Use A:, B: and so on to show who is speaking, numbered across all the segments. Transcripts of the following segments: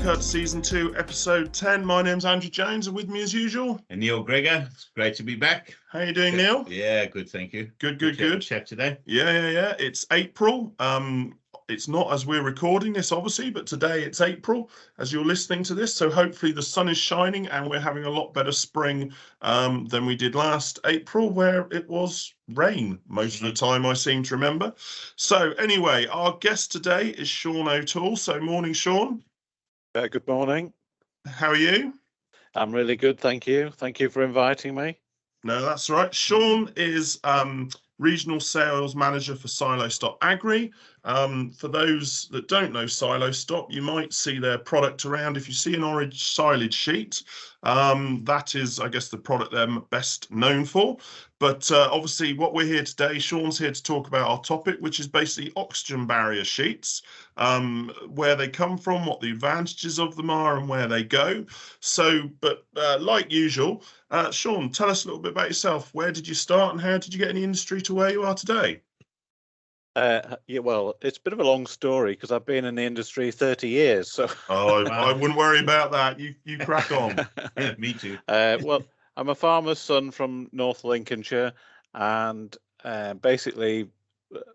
A: ChewintheCud Season 2, Episode 10. My name's Andrew Jones, and with me as usual...
B: And Neil Greggor. It's great to be back.
A: How you doing, Neil?
B: Yeah, good, thank you.
A: Good.
B: Chat today.
A: Yeah. It's April. It's not as we're recording this, obviously, but today it's April as you're listening to this. So hopefully the sun is shining and we're having a lot better spring than we did last April, where it was rain most of the time, I seem to remember. So anyway, our guest today is Sean O'Toole. So morning, Sean.
C: Good morning.
A: How are you?
C: I'm really good, thank you. Thank you for inviting me.
A: No, that's right. Sean is Regional Sales Manager for Silostop Agri. For those that don't know Silostop, you might see their product around. If you see an orange silage sheet, that is, I guess, the product they're best known for. But obviously what we're here today, Sean's here to talk about our topic, which is basically oxygen barrier sheets, where they come from, what the advantages of them are and where they go. So, but like usual, Sean, tell us a little bit about yourself. Where did you start and how did you get in the industry to where you are today?
C: Yeah, well, it's a bit of a long story because I've been in the industry 30 years. So
A: I wouldn't worry about that. You crack on.
B: Yeah, me too.
C: Well, I'm a farmer's son from North Lincolnshire, and basically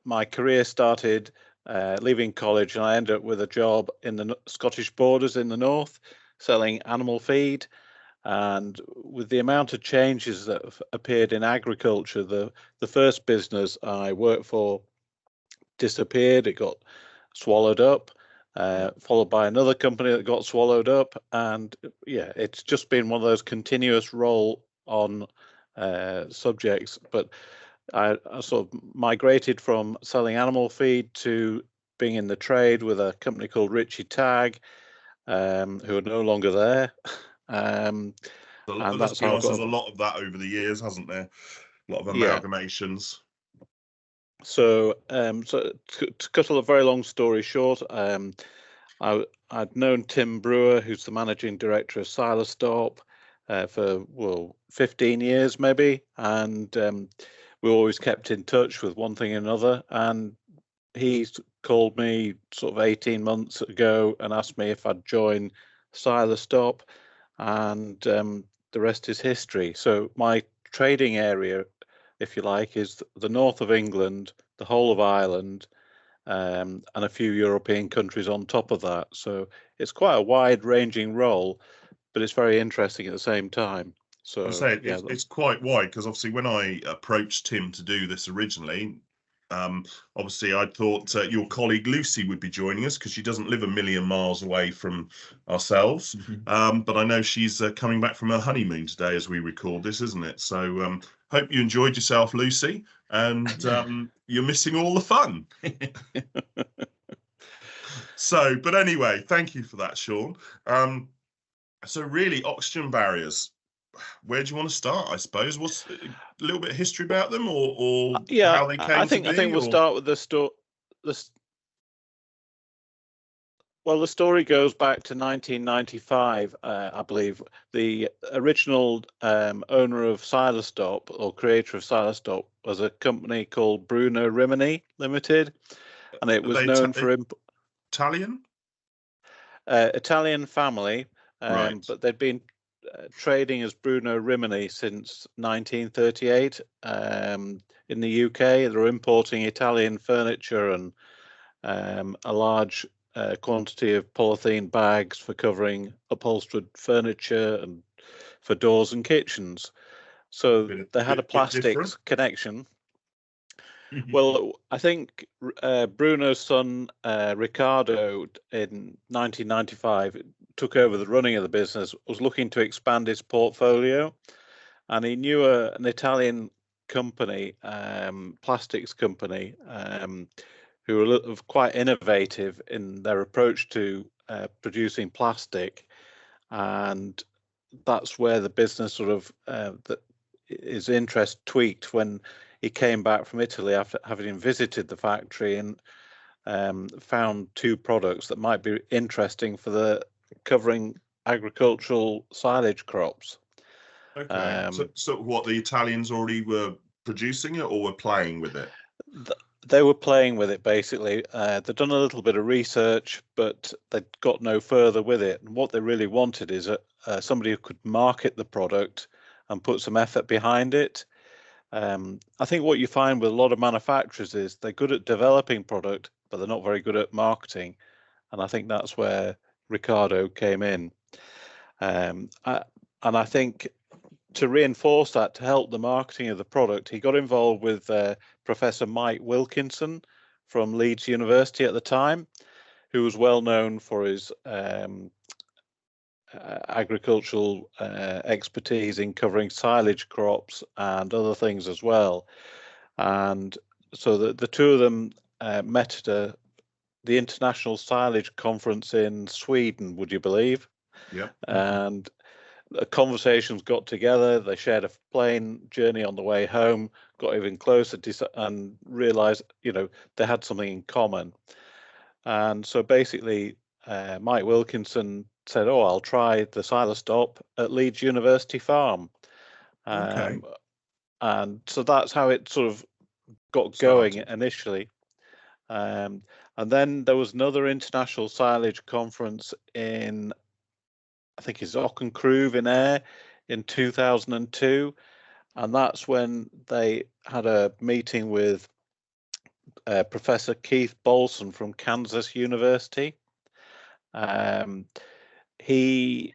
C: my career started leaving college, and I ended up with a job in the Scottish borders in the north, selling animal feed. And with the amount of changes that have appeared in agriculture, the first business I worked for disappeared. It got swallowed up, followed by another company that got swallowed up. And yeah, it's just been one of those continuous roll on subjects. But I sort of migrated from selling animal feed to being in the trade with a company called Richie Tag, who are no longer there.
A: Let's be honest, there's a lot of that over the years, hasn't there? A lot of amalgamations.
C: So, to cut a very long story short, I'd known Tim Brewer, who's the managing director of Silostop, for 15 years maybe, and we always kept in touch with one thing and another. And he called me sort of 18 months ago and asked me if I'd join Silostop, and the rest is history. So my trading area, if you like, is the north of England, the whole of Ireland, and a few European countries on top of that. So it's quite a wide-ranging role, but it's very interesting at the same time. So
A: it's quite wide, because obviously when I approached Tim to do this originally, obviously I thought your colleague Lucy would be joining us because she doesn't live a million miles away from ourselves. But I know she's coming back from her honeymoon today as we record this, isn't it? So hope you enjoyed yourself, Lucy, and you're missing all the fun. So, but anyway, thank you for that, Sean. So really, oxygen barriers. Where do you want to start? I suppose what's a little bit of history about them, or how they came to be.
C: I think we'll start with the story. Well, the story goes back to 1995, I believe. The original owner of Silostop, or creator of Silostop, was a company called Bruno Rimini Limited, and it was known for Italian family,
A: right.
C: But they'd been trading as Bruno Rimini since 1938 in the UK. They were importing Italian furniture and a large quantity of polyethylene bags for covering upholstered furniture and for doors and kitchens. So they had a plastics connection. Well, I think Bruno's son, Riccardo, in 1995, took over the running of the business, was looking to expand his portfolio, and he knew an Italian company, plastics company, who were quite innovative in their approach to producing plastic, and that's where the business sort of his interest tweaked when he came back from Italy after having visited the factory and found two products that might be interesting for the covering agricultural silage crops.
A: Okay. So what, the Italians already were producing it or were playing with it?
C: They were playing with it basically. They'd done a little bit of research, but they'd got no further with it. And what they really wanted is somebody who could market the product and put some effort behind it. I think what you find with a lot of manufacturers is they're good at developing product, but they're not very good at marketing. And I think that's where Ricardo came in. And I think to reinforce that, to help the marketing of the product, he got involved with Professor Mike Wilkinson from Leeds University at the time, who was well known for his agricultural expertise in covering silage crops and other things as well. And so the two of them met at the International Silage Conference in Sweden, would you believe?
A: Yeah.
C: And the conversations got together. They shared a plane journey on the way home, got even closer, and realized, they had something in common. And so basically, Mike Wilkinson said, "Oh, I'll try the Silostop at Leeds University farm."
A: Okay.
C: And so that's how it sort of got going initially. And then there was another international silage conference in, I think it's Auchenkrove in Ayr in 2002. And that's when they had a meeting with Professor Keith Bolson from Kansas University. He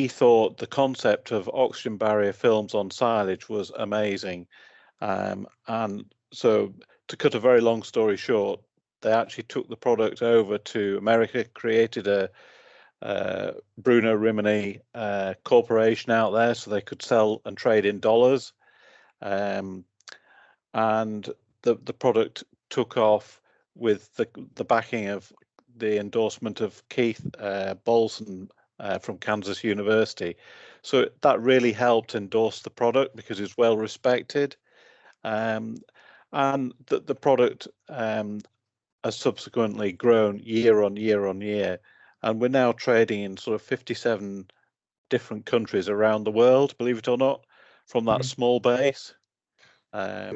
C: thought the concept of oxygen barrier films on silage was amazing. And so, to cut a very long story short, they actually took the product over to America, created a Bruno Rimini corporation out there so they could sell and trade in dollars. And the product took off with the backing of the endorsement of Keith Bolson from Kansas University. So that really helped endorse the product because it's well respected. And the product has subsequently grown year on year on year. And we're now trading in sort of 57 different countries around the world, believe it or not, from that small base.
A: I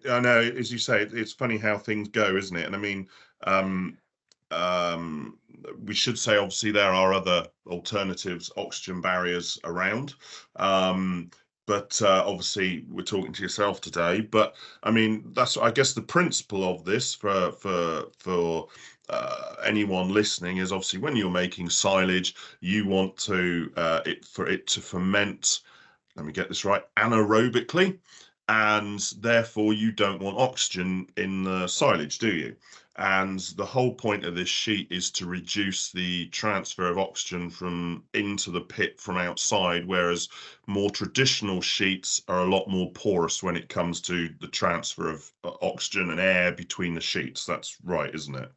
A: know, as you say, it's funny how things go, isn't it? And I mean, we should say, obviously, there are other alternatives, oxygen barriers around. But obviously, we're talking to yourself today. But I mean, that's, I guess, the principle of this for anyone listening is obviously when you're making silage, you want to for it to ferment. Let me get this right, anaerobically, and therefore you don't want oxygen in the silage, do you? And the whole point of this sheet is to reduce the transfer of oxygen from into the pit from outside, whereas more traditional sheets are a lot more porous when it comes to the transfer of oxygen and air between the sheets. That's right, isn't it?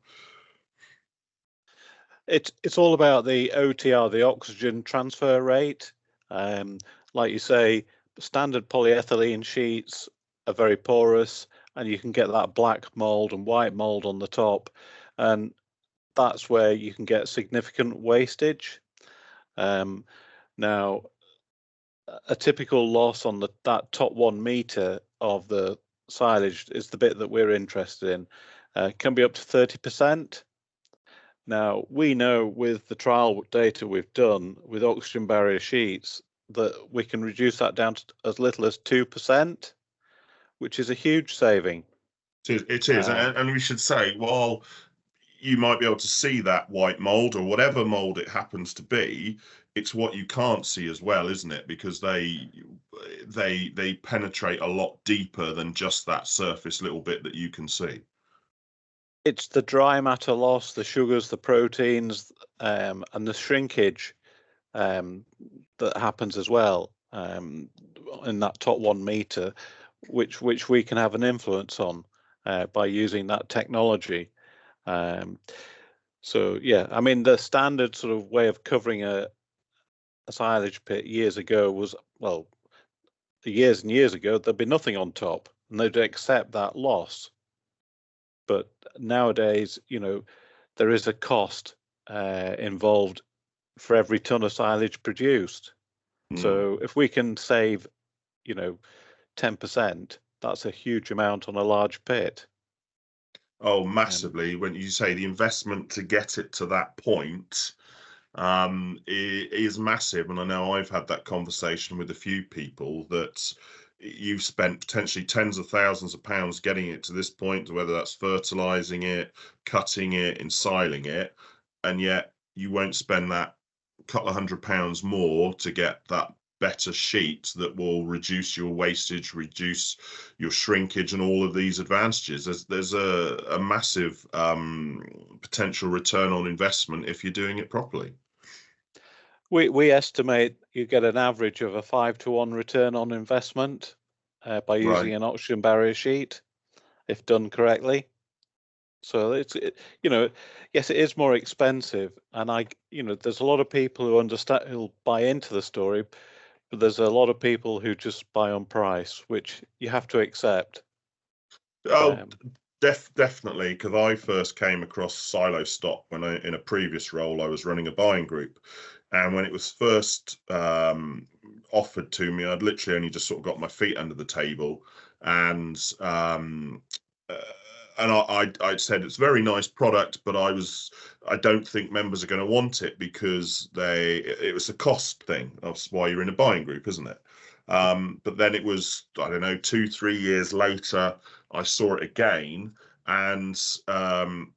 C: It's all about the OTR, the oxygen transfer rate. Like you say, standard polyethylene sheets are very porous, and you can get that black mold and white mold on the top, and that's where you can get significant wastage. Now, a typical loss on that top 1 meter of the silage is the bit that we're interested in. Can be up to 30%. Now, we know with the trial data we've done with oxygen barrier sheets that we can reduce that down to as little as 2%, which is a huge saving.
A: It is. And we should say, while you might be able to see that white mold or whatever mold it happens to be, it's what you can't see as well, isn't it? Because they penetrate a lot deeper than just that surface little bit that you can see.
C: It's the dry matter loss, the sugars, the proteins, and the shrinkage that happens as well in that top 1 meter, which we can have an influence on by using that technology. So yeah, I mean, the standard sort of way of covering a silage pit years ago was, well, years and years ago, there'd be nothing on top and they'd accept that loss. But nowadays, there is a cost involved for every ton of silage produced. So if we can save, 10%, that's a huge amount on a large pit.
A: Oh, massively. When you say the investment to get it to that point is massive. And I know I've had that conversation with a few people that you've spent potentially tens of thousands of pounds getting it to this point, whether that's fertilizing it, cutting it, ensiling it, and yet you won't spend that couple of £100 more to get that better sheet that will reduce your wastage, reduce your shrinkage, and all of these advantages. There's a massive potential return on investment if you're doing it properly.
C: We estimate you get an average of a 5-to-1 return on investment by using an oxygen barrier sheet, if done correctly. So it's yes, it is more expensive, and there's a lot of people who'll buy into the story, but there's a lot of people who just buy on price, which you have to accept.
A: Oh, definitely, because I first came across Silostop when in a previous role I was running a buying group, and when it was first offered to me, I'd literally only just sort of got my feet under the table, and I said it's a very nice product, but I don't think members are going to want it because it was a cost thing. That's why you're in a buying group, isn't it? But then it was, I don't know, 2-3 years later, I saw it again, and forgotten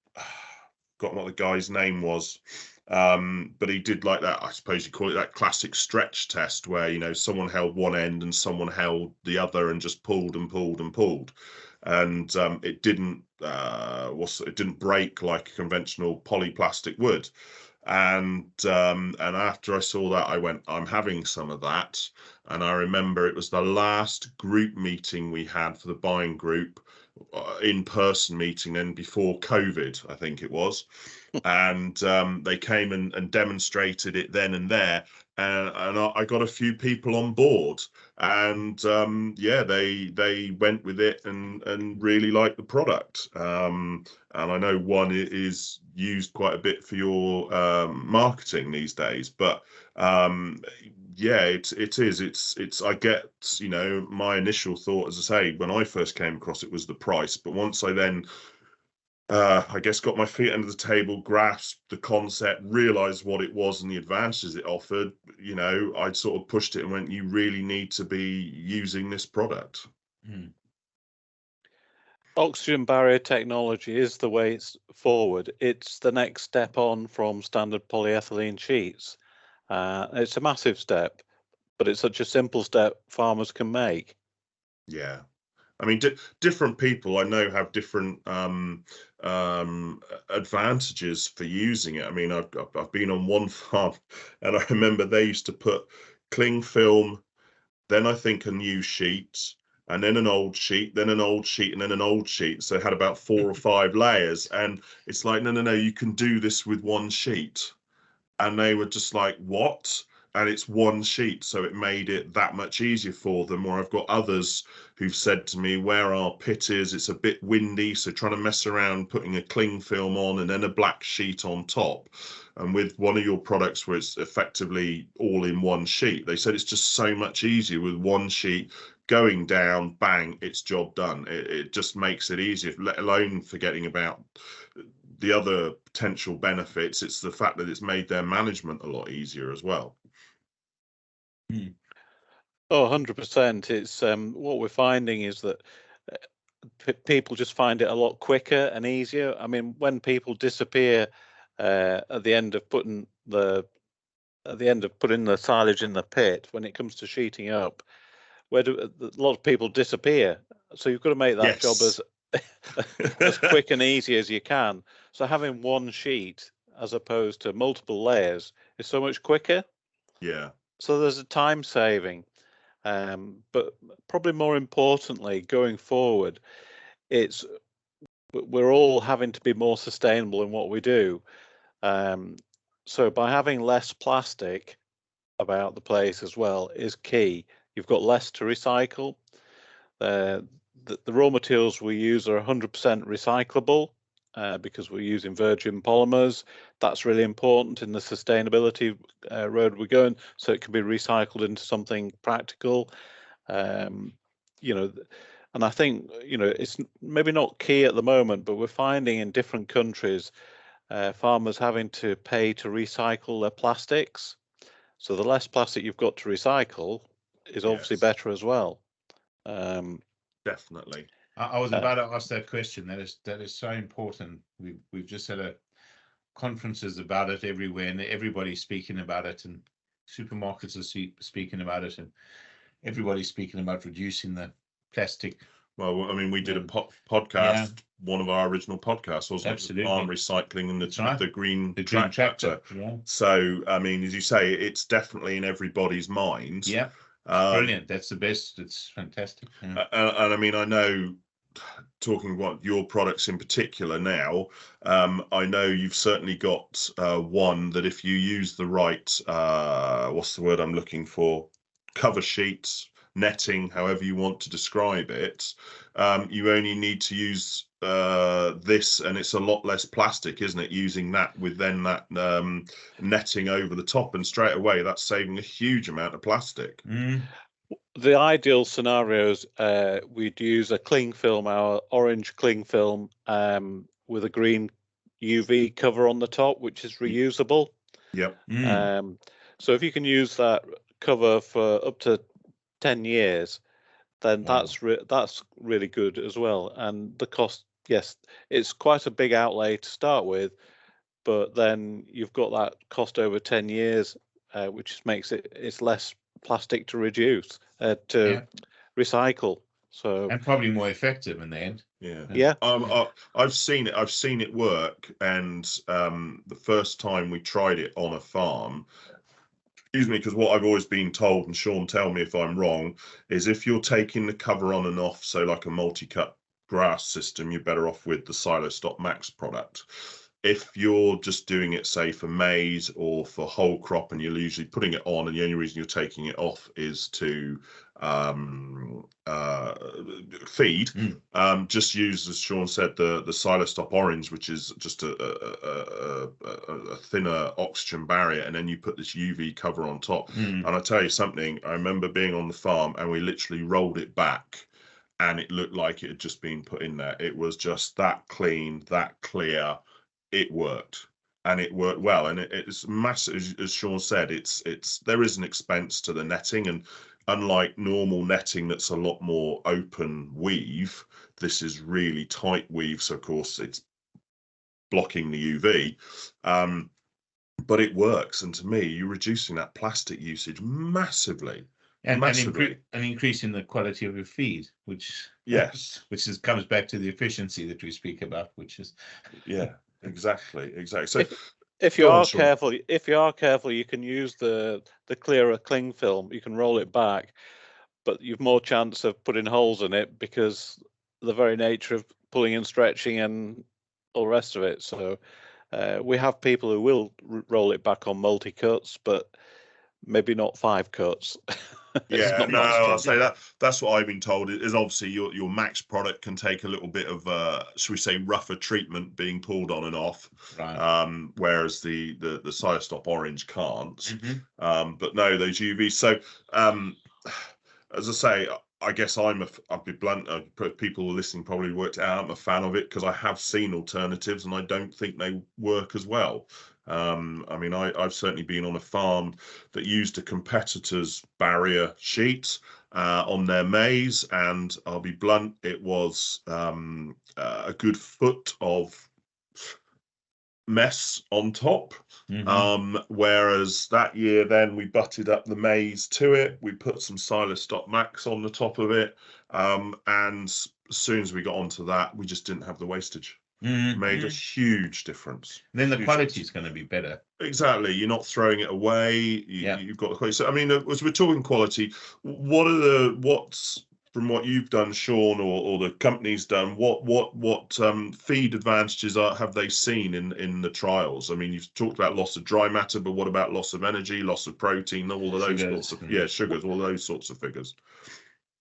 A: what the guy's name was. But he did like that, I suppose you call it that classic stretch test where, someone held one end and someone held the other and just pulled and pulled and pulled. And it didn't break like a conventional polyplastic would. And after I saw that, I went, I'm having some of that. And I remember it was the last group meeting we had for the buying group, in-person meeting, then before COVID, I think it was. And they came and demonstrated it then and there. And I got a few people on board, and yeah, they went with it and really liked the product. And I know one is used quite a bit for your marketing these days, but yeah, it is. It's. I get, my initial thought, as I say, when I first came across it, was the price, but once I then I guess got my feet under the table, grasped the concept, realized what it was and the advantages it offered, I'd sort of pushed it and went, you really need to be using this product.
C: Oxygen barrier technology is the way it's forward. It's the next step on from standard polyethylene sheets. It's a massive step, but it's such a simple step farmers can make.
A: Yeah. I mean, different people I know have different advantages for using it. I mean, I've been on one farm, and I remember they used to put cling film, then I think a new sheet, and then an old sheet, then an old sheet, and then an old sheet. So it had about 4 or 5 layers, and it's like, no, you can do this with one sheet. And they were just like, what? And it's one sheet, so it made it that much easier for them. Or I've got others who've said to me, where our pit is, it's a bit windy, so trying to mess around putting a cling film on and then a black sheet on top. And with one of your products where it's effectively all in one sheet, they said it's just so much easier with one sheet going down, bang, it's job done. It just makes it easier, let alone forgetting about the other potential benefits. It's the fact that it's made their management a lot easier as well.
C: Oh, 100%. It's what we're finding is that people just find it a lot quicker and easier. I mean, when people disappear at the end of putting the silage in the pit, when it comes to sheeting up, a lot of people disappear. So you've got to make that job as quick and easy as you can. So having one sheet as opposed to multiple layers is so much quicker.
A: Yeah.
C: So there's a time saving. But probably more importantly, going forward, we're all having to be more sustainable in what we do. So by having less plastic about the place as well is key. You've got less to recycle. The raw materials we use are 100% recyclable because we're using virgin polymers. That's really important in the sustainability road we're going, so it can be recycled into something practical. And I think, it's maybe not key at the moment, but we're finding in different countries, farmers having to pay to recycle their plastics. So the less plastic you've got to recycle is obviously
A: Yes.
C: better as well.
A: Definitely.
B: I was about to ask that question. That is so important. We've just had conferences about it everywhere, and everybody's speaking about it, and supermarkets are speaking about it, and everybody's speaking about reducing the plastic.
A: Well, I mean, we did a podcast,
B: Yeah.
A: one of our original podcasts, wasn't
B: Absolutely.
A: it? Farm recycling and
B: That's right.
A: the green
B: The green
A: tractor.
B: Yeah.
A: So, I mean, as you say, it's definitely in everybody's mind.
B: Yeah. Brilliant. That's the best. It's fantastic. Yeah.
A: And I mean, I know, talking about your products in particular now, I know you've certainly got one that if you use the right, what's the word I'm looking for? Cover sheets, netting, however you want to describe it, you only need to use this, and it's a lot less plastic, isn't it? Using that with then that netting over the top, and straight away that's saving a huge amount of plastic.
C: The ideal scenarios, we'd use a cling film, our orange cling film, with a green UV cover on the top, which is reusable.
A: Yep.
C: So if you can use that cover for up to 10 years, then that's really good as well. And the cost, yes, it's quite a big outlay to start with, but then you've got that cost over 10 years, which makes it's less plastic to reduce, to recycle. So,
B: and probably more effective in the end.
A: Yeah. I've seen it work, and the first time we tried it on a farm, excuse me, because what I've always been told, and Sean, tell me if I'm wrong, is if you're taking the cover on and off, so like a multi-cut grass system, you're better off with the Silostop Max product. If you're just doing it, say, for maize or for whole crop, and you're usually putting it on, and the only reason you're taking it off is to feed, just use, as Sean said, the Silostop Orange, which is just a thinner oxygen barrier, and then you put this UV cover on top. And I tell you something, I remember being on the farm, and we literally rolled it back, and it looked like it had just been put in there. It was just that clean, that clear. It worked, and it worked well, and it's massive. As Sean said, it's there is an expense to the netting, and unlike normal netting that's a lot more open weave, this is really tight weave, so of course it's blocking the UV, but it works. And to me, you're reducing that plastic usage massively.
B: And increasing the quality of your feed, which comes back to the efficiency that we speak about, which is
A: exactly. So
C: if you are careful, you can use the clearer cling film. You can roll it back, but you've more chance of putting holes in it because the very nature of pulling and stretching and all the rest of it. So we have people who will roll it back on multi cuts, but maybe not 5 cuts.
A: I'll say that's what I've been told, is obviously your Max product can take a little bit of should we say rougher treatment being pulled on and off, right, whereas the Silostop Orange can't. But no, those UVs. So as I say, I guess I'll be blunt, people listening probably worked out I'm a fan of it because I have seen alternatives and I don't think they work as well. I mean, I've certainly been on a farm that used a competitor's barrier sheet on their maize, and I'll be blunt, it was a good foot of mess on top. Whereas that year then we butted up the maize to it, we put some Silostop Max on the top of it, and as soon as we got onto that, we just didn't have the wastage. Made a huge difference.
B: Then the quality is going to be better.
A: Exactly. You're not throwing it away. You've got the quality. So I mean, as we're talking quality, what's from what you've done, Sean, or the company's done, what feed advantages have they seen in the trials? I mean, you've talked about loss of dry matter, but what about loss of energy, loss of protein, all of those sorts of sugars, all those sorts of figures?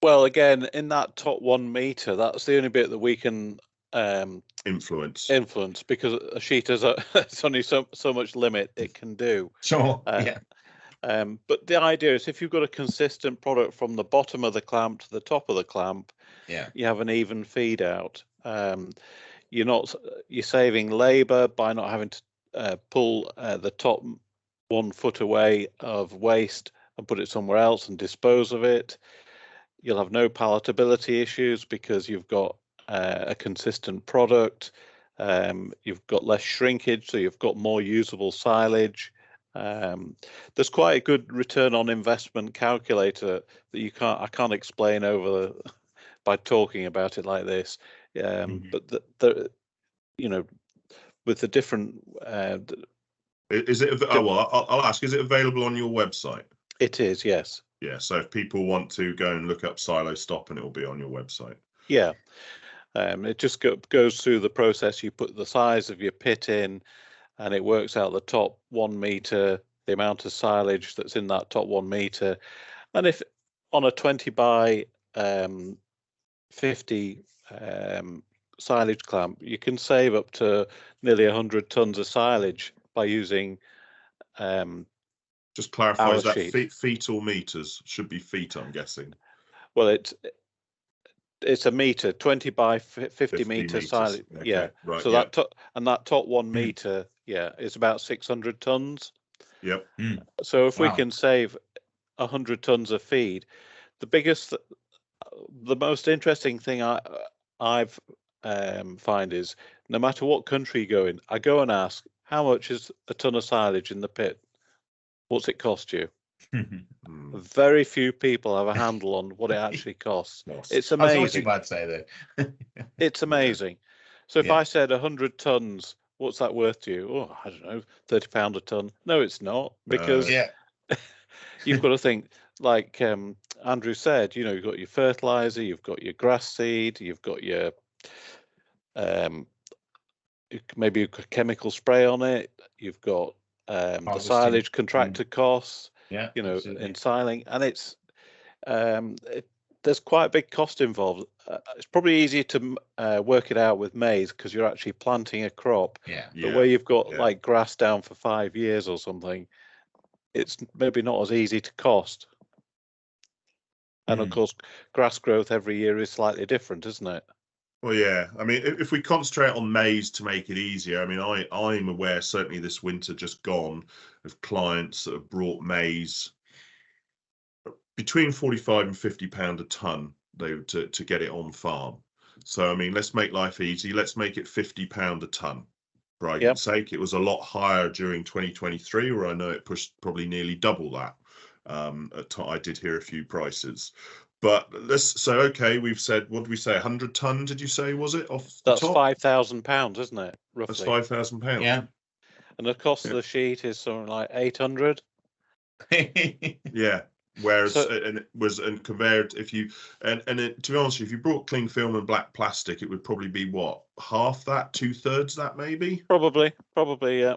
C: Well, again, in that top 1 meter, that's the only bit that we can influence, because a sheet has it's only so much limit it can do.
B: Sure.
C: But the idea is if you've got a consistent product from the bottom of the clamp to the top of the clamp, you have an even feed out. You're saving labour by not having to pull the top 1 foot away of waste and put it somewhere else and dispose of it. You'll have no palatability issues because you've got a consistent product. You've got less shrinkage, so you've got more usable silage. There's quite a good return on investment calculator that I can't explain by talking about it like this. But with the different.
A: Is it? I'll ask. Is it available on your website?
C: It is, yes.
A: Yeah. So if people want to go and look up Silostop, and it will be on your website.
C: Yeah. It just goes through the process. You put the size of your pit in, and it works out the top 1 meter, the amount of silage that's in that top 1 meter. And if on a 20 by 50 silage clamp, you can save up to nearly 100 tons of silage by using.
A: Just clarify, is that
C: feet
A: or meters? Should be feet, I'm guessing.
C: Well, it's a meter, 20 by 50 meter silage.
A: Okay.
C: Yeah.
A: Right.
C: So that top 1 meter, is about 600 tons.
A: Yep.
C: So if we can save 100 tons of feed, the most interesting thing I've find is no matter what country you go in, I go and ask, how much is a ton of silage in the pit? What's it cost you? Very few people have a handle on what it actually costs. It's amazing.
B: That's what you might say there.
C: It's amazing. So if I said 100 tons, what's that worth to you? Oh, I don't know, £30 a ton. No, it's not, because you've got to think, like Andrew said, you've got your fertilizer, you've got your grass seed, you've got your maybe a chemical spray on it, you've got the silage contractor costs, in siling, and it's there's quite a big cost involved. It's probably easier to work it out with maize because you're actually planting a crop. But where you've got like grass down for 5 years or something, it's maybe not as easy to cost. And of course, grass growth every year is slightly different, isn't it?
A: Well, yeah. I mean, if we concentrate on maize to make it easier, I mean, I'm aware, certainly this winter just gone, of clients that have brought maize between 45 and £50 a ton to get it on farm. So, I mean, let's make life easy. Let's make it £50 a ton. For argument's sake, it was a lot higher during 2023, where I know it pushed probably nearly double that. I did hear a few prices. But okay, we've said, what did we say, 100 ton, did you say, was it, off the top?
C: That's £5,000, isn't it, roughly?
A: That's £5,000.
B: Yeah.
C: And the cost of the sheet is something like 800.
A: Yeah. Whereas compared, if you to be honest, if you brought cling film and black plastic, it would probably be what, half that, 2/3 that, maybe.
C: Probably, yeah.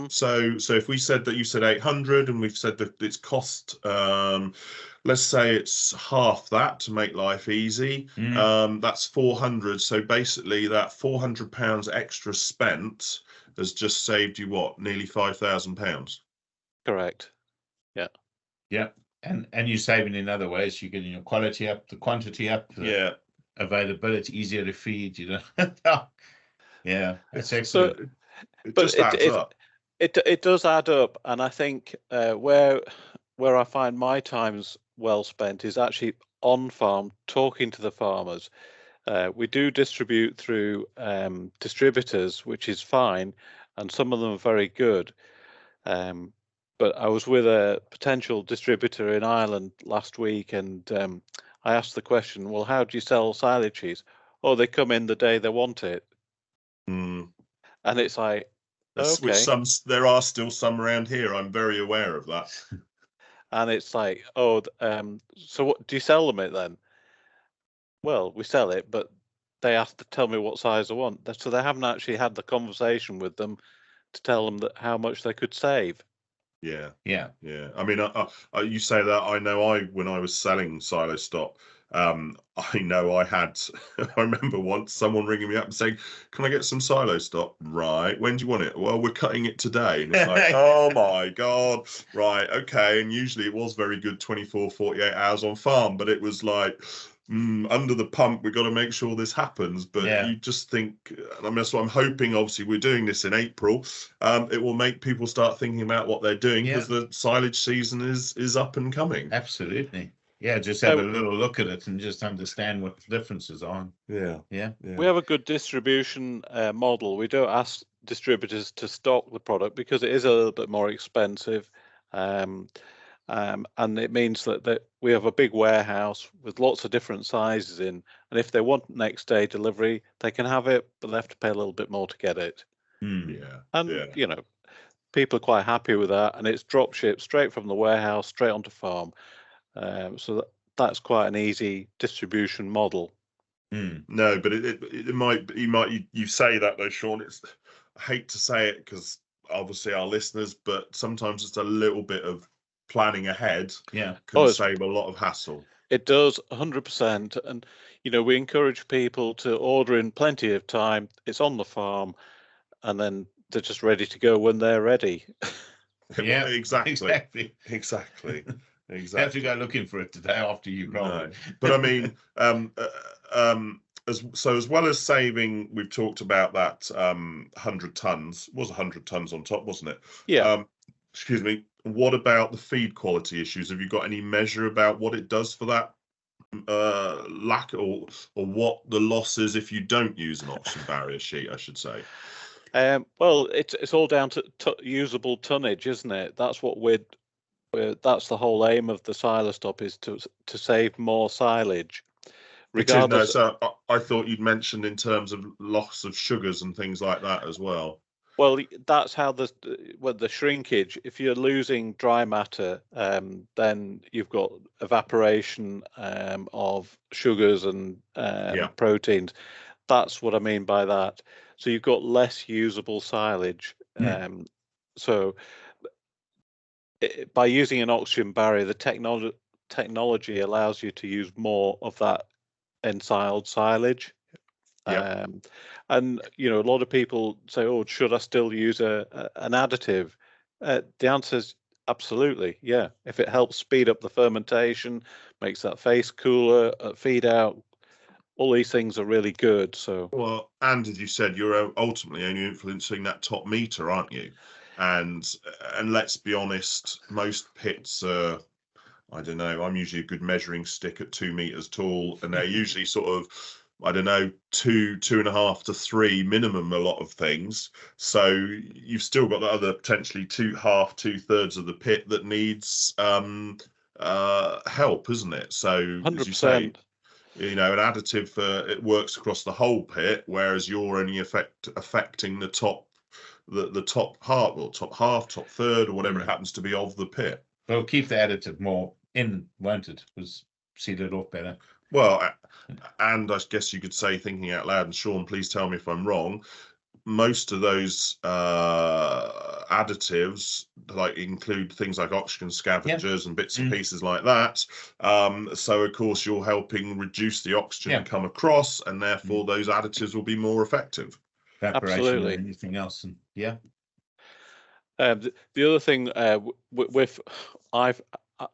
A: So if we said that, you said 800, and we've said that it's cost, let's say it's half that to make life easy. That's 400. So basically, that £400 extra spent has just saved you what, nearly £5,000.
C: Correct.
B: Yeah. And you're saving in other ways. You're getting your quality up, the quantity up, the availability, easier to feed, Yeah, it's excellent.
C: It does add up, and I think where I find my time's well spent is actually on farm, talking to the farmers. We do distribute through distributors, which is fine, and some of them are very good. But I was with a potential distributor in Ireland last week, and I asked the question, well, how do you sell silage cheese? Oh, they come in the day they want it. And it's like, okay.
A: Which there are still some around here. I'm very aware of that.
C: And it's like, so what do you sell them it then? Well, we sell it, but they have to tell me what size I want. So they haven't actually had the conversation with them to tell them that how much they could save.
A: Yeah. I mean, you say that. I know when I was selling Silostop, I know I remember once someone ringing me up and saying, "Can I get some Silostop?" Right. When do you want it? Well, we're cutting it today. And it's like, oh my God. Right. Okay. And usually it was very good 24, 48 hours on farm, but it was like, under the pump, we've got to make sure this happens. But you just think, I mean, that's what I'm hoping. Obviously, we're doing this in April. It will make people start thinking about what they're doing, because the silage season is up and coming.
B: Absolutely. Yeah, just have a little look at it and just understand what the differences are.
A: Yeah.
C: We have a good distribution model. We don't ask distributors to stock the product because it is a little bit more expensive. And it means that we have a big warehouse with lots of different sizes in. And if they want next day delivery, they can have it, but they have to pay a little bit more to get it. And, you know, people are quite happy with that. And it's drop shipped straight from the warehouse, straight onto farm. So that's quite an easy distribution model.
A: No, but it might, you say that though, Sean, I hate to say it because obviously our listeners, but sometimes it's a little bit of planning ahead can save a lot of hassle.
C: It does, 100%. And, you know, we encourage people to order in plenty of time. It's on the farm, and then they're just ready to go when they're ready.
B: Yeah,
A: exactly.
B: You have to go looking for it today after you grow it.
A: But I mean, as well as saving, we've talked about that 100 tons. It was 100 tons on top, wasn't it?
C: Yeah.
A: Excuse me. What about the feed quality issues? Have you got any measure about what it does for that lack, or what the loss is if you don't use an oxygen barrier sheet, I should say?
C: Well, it's all down to usable tonnage, isn't it? That's what that's the whole aim of the Silostop, is to save more silage. Regardless.
A: So I thought you'd mentioned in terms of loss of sugars and things like that as well.
C: Well, that's how the shrinkage. If you're losing dry matter, then you've got evaporation of sugars and proteins. That's what I mean by that. So you've got less usable silage. So by using an oxygen barrier, the technology allows you to use more of that ensiled silage. And you know, a lot of people say, "Oh, should I still use an additive?" The answer is absolutely, yeah. If it helps speed up the fermentation, makes that face cooler, feed out, all these things are really good. So,
A: well, and as you said, you're ultimately only influencing that top meter, aren't you? And let's be honest, most pits are, I don't know, I'm usually a good measuring stick at 2 meters tall, and they're usually sort of, I don't know, 2.5 to 3 minimum, a lot of things. So you've still got the other potentially 2/2 of the pit that needs help, isn't it? So
C: 100%.
A: As you say, you know, an additive, it works across the whole pit, whereas you're only affecting the top, the top part, or top half, top third, or whatever it happens to be of the pit.
B: Well, keep the additive more in, won't it? Was seed it off better.
A: Well, and I guess you could say, thinking out loud, and Sean, please tell me if I'm wrong, most of those additives like include things like oxygen scavengers and bits and pieces like that. So of course you're helping reduce the oxygen to come across, and therefore those additives will be more effective.
C: Absolutely.
B: And anything else, and the
C: other thing, I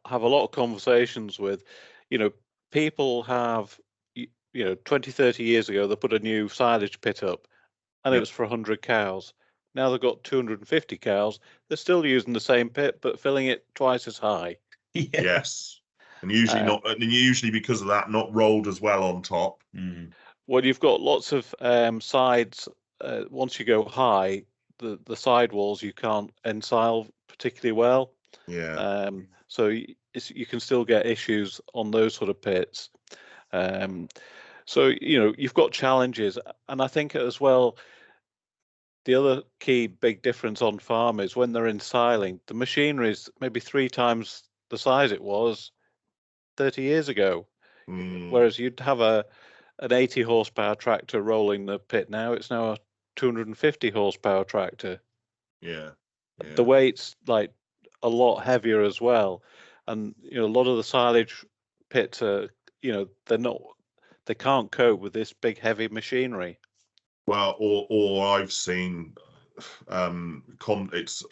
C: have a lot of conversations with, you know, people have, you know, 20, 30 years ago, they put a new silage pit up, and it was for 100 cows. Now they've got 250 cows. They're still using the same pit, but filling it twice as high.
A: Yes. And usually because of that, not rolled as well on top.
C: Well, you've got lots of sides. Once you go high, the side walls you can't ensile particularly well. So you can still get issues on those sort of pits. So, you know, you've got challenges. And I think as well, the other key big difference on farm is when they're ensiling, the machinery is maybe 3 times the size it was 30 years ago. Whereas you'd have an 80 horsepower tractor rolling the pit. Now it's now a 250 horsepower tractor. The weight's like a lot heavier as well. And, you know, a lot of the silage pits are they can't cope with this big heavy machinery.
A: Well, or I've seen it's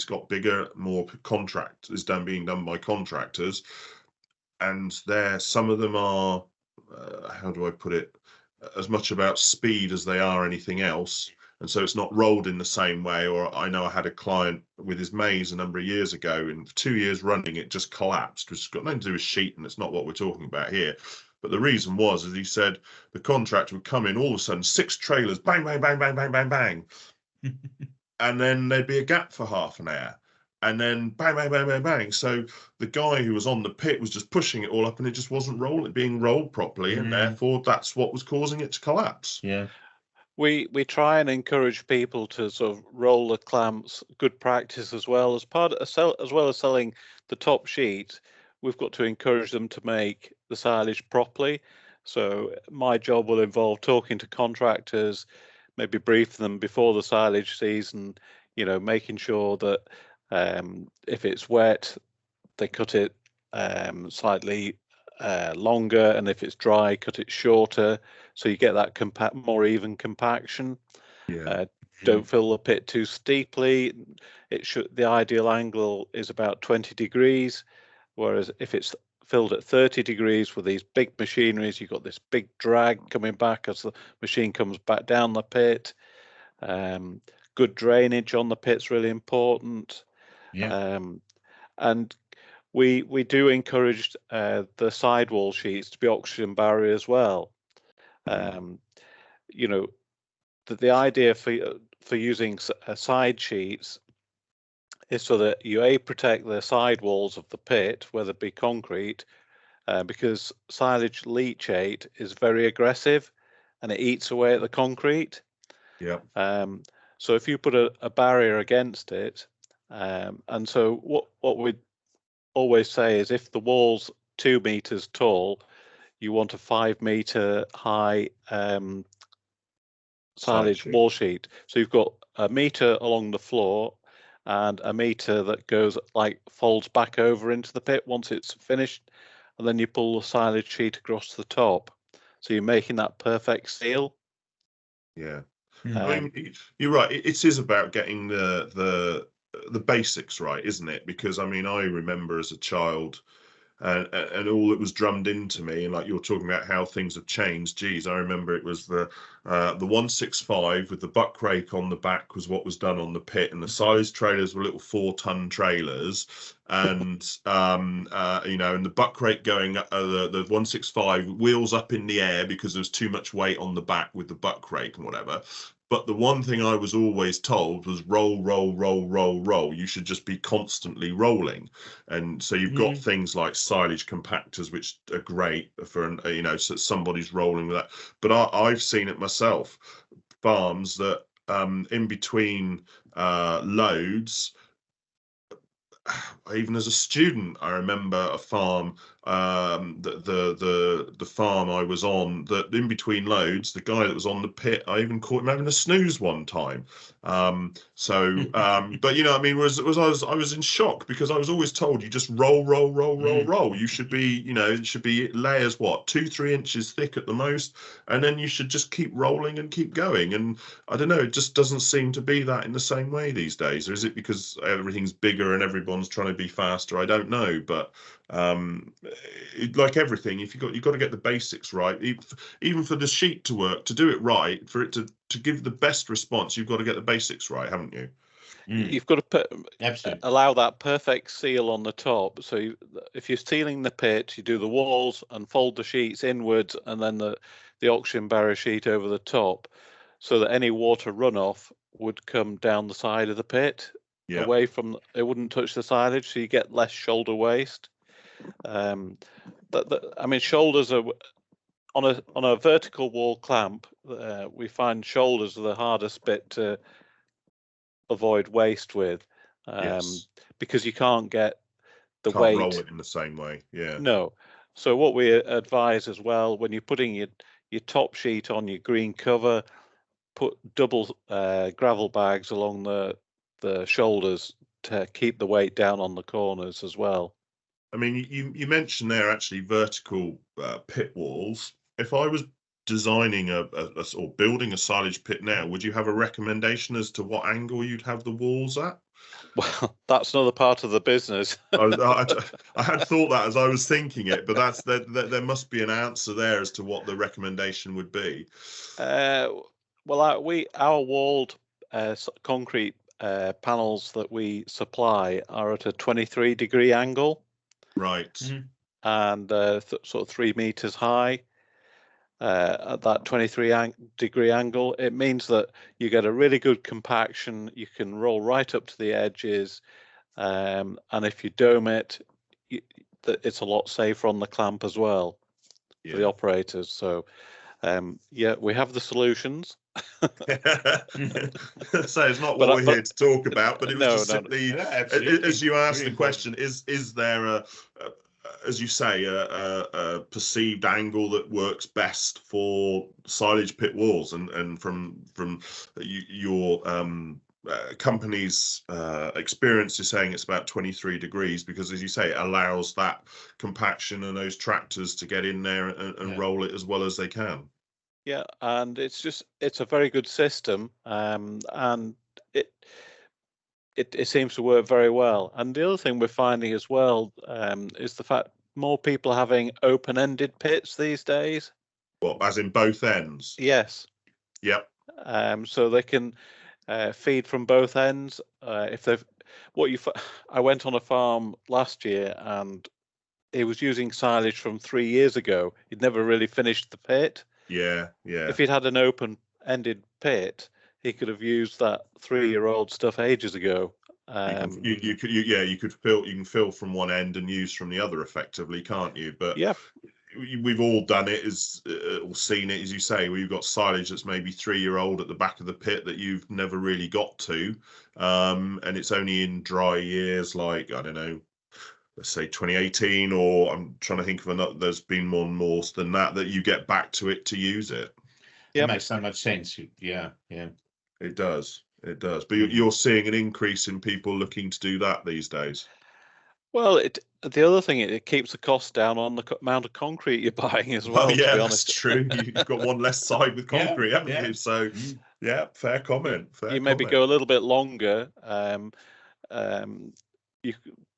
A: got bigger, more contract is being done by contractors, and some of them are how do I put it, as much about speed as they are anything else. And so it's not rolled in the same way. Or I know I had a client with his maize a number of years ago, and for 2 years running, it just collapsed, which has got nothing to do with sheet, and it's not what we're talking about here. But the reason was, as he said, the contractor would come in, all of a sudden, 6 trailers, bang, bang, bang, bang, bang, bang, bang. And then there'd be a gap for half an hour. And then bang, bang, bang, bang, bang. So the guy who was on the pit was just pushing it all up, and it just wasn't being rolled properly. And therefore, that's what was causing it to collapse.
B: Yeah.
C: We try and encourage people to sort of roll the clamps, good practice, as well as selling the top sheet. We've got to encourage them to make the silage properly. So my job will involve talking to contractors, maybe brief them before the silage season, making sure that if it's wet, they cut it slightly longer, and if it's dry, cut it shorter, so you get that more even compaction. Don't fill the pit too steeply. The ideal angle is about 20 degrees, whereas if it's filled at 30 degrees with these big machineries, you've got this big drag coming back as the machine comes back down the pit. Good drainage on the pit's really important. And we do encourage the sidewall sheets to be oxygen barrier as well. The idea for using side sheets is so that you protect the sidewalls of the pit, whether it be concrete, because silage leachate is very aggressive and it eats away at the concrete. So if you put a barrier against it, and so what we always say is, if the wall's 2 meters tall, you want a 5 meter high silage wall sheet. So you've got a meter along the floor and a meter that goes folds back over into the pit once it's finished, and then you pull the silage sheet across the top. So you're making that perfect seal.
A: I mean, you're right. It is about getting the basics right, isn't it? Because I mean, I remember as a child, and all that was drummed into me, and like you're talking about how things have changed. Geez, I remember it was the 165 with the buck rake on the back was what was done on the pit, and the silage trailers were little 4-ton trailers, and and the buck rake going up, the 165 wheels up in the air because there was too much weight on the back with the buck rake and whatever. But the one thing I was always told was roll, roll, roll, roll, roll. You should just be constantly rolling. And so you've got things like silage compactors, which are great for, so somebody's rolling with that. But I've seen it myself, farms that in between loads, even as a student, I remember a farm, the farm I was on, that in between loads, the guy that was on the pit, I even caught him having a snooze one time. But I mean, I was in shock, because I was always told you just roll, roll, roll, roll, roll. You should be, it should be layers 2-3 inches thick at the most, and then you should just keep rolling and keep going. And I don't know, it just doesn't seem to be that in the same way these days. Or is it because everything's bigger and everyone's trying to be faster? I don't know, but like everything, you've got to get the basics right. Even for the sheet to work, to do it right, for it to give the best response, you've got to get the basics right, haven't you?
C: You've got to allow that perfect seal on the top. So if you're sealing the pit, you do the walls and fold the sheets inwards, and then the oxygen barrier sheet over the top, so that any water runoff would come down the side of the pit, away from, it wouldn't touch the silage, so you get less shoulder waste. I mean, shoulders are on a vertical wall clamp. We find shoulders are the hardest bit to avoid waste with, because you can't get the weight.
A: Roll it in the same way.
C: No. So what we advise as well, when you're putting your top sheet on your green cover, put double gravel bags along the shoulders to keep the weight down on the corners as well.
A: I mean, you mentioned there actually vertical pit walls. If I was designing or building a silage pit now, would you have a recommendation as to what angle you'd have the walls at?
C: Well, that's another part of the business.
A: I had thought that as I was thinking it, but there must be an answer there as to what the recommendation would be.
C: Well, our walled concrete panels that we supply are at a 23-degree angle,
A: Right.
C: and sort of 3 meters high. At that 23-degree angle, it means that you get a really good compaction. You can roll right up to the edges, and if you dome it, it's a lot safer on the clamp as well for the operators. So, yeah, we have the solutions.
A: So it's not what we're here to talk about, but it was just simply, as you asked the question, is there as you say, a perceived angle that works best for silage pit walls, and from your company's experience is saying it's about 23 degrees, because as you say, it allows that compaction and those tractors to get in there and roll it as well as they can.
C: Yeah, and it's a very good system, and it seems to work very well. And the other thing we're finding as well is the fact more people are having open-ended pits these days.
A: Well, as in both ends?
C: Yes.
A: Yep.
C: So they can feed from both ends. If they've I went on a farm last year, and he was using silage from 3 years ago. He'd never really finished the pit.
A: Yeah.
C: If he'd had an open-ended pit, he could have used that 3-year-old stuff ages ago.
A: You can fill from one end and use from the other effectively, can't you? But
C: yeah,
A: we've all done it, or seen it, as you say, where you've got silage that's maybe 3-year-old at the back of the pit that you've never really got to, and it's only in dry years, like, I don't know, let's say 2018, or I'm trying to think of another, there's been more than that you get back to it to use it.
B: It makes so much sense. Yeah.
A: It does. But you're seeing an increase in people looking to do that these days.
C: Well, the other thing, it keeps the cost down on the amount of concrete you're buying as well.
A: Yeah,
C: to be honest.
A: That's true. You've got one less side with concrete, haven't you? So, yeah, fair comment.
C: You maybe go a little bit longer.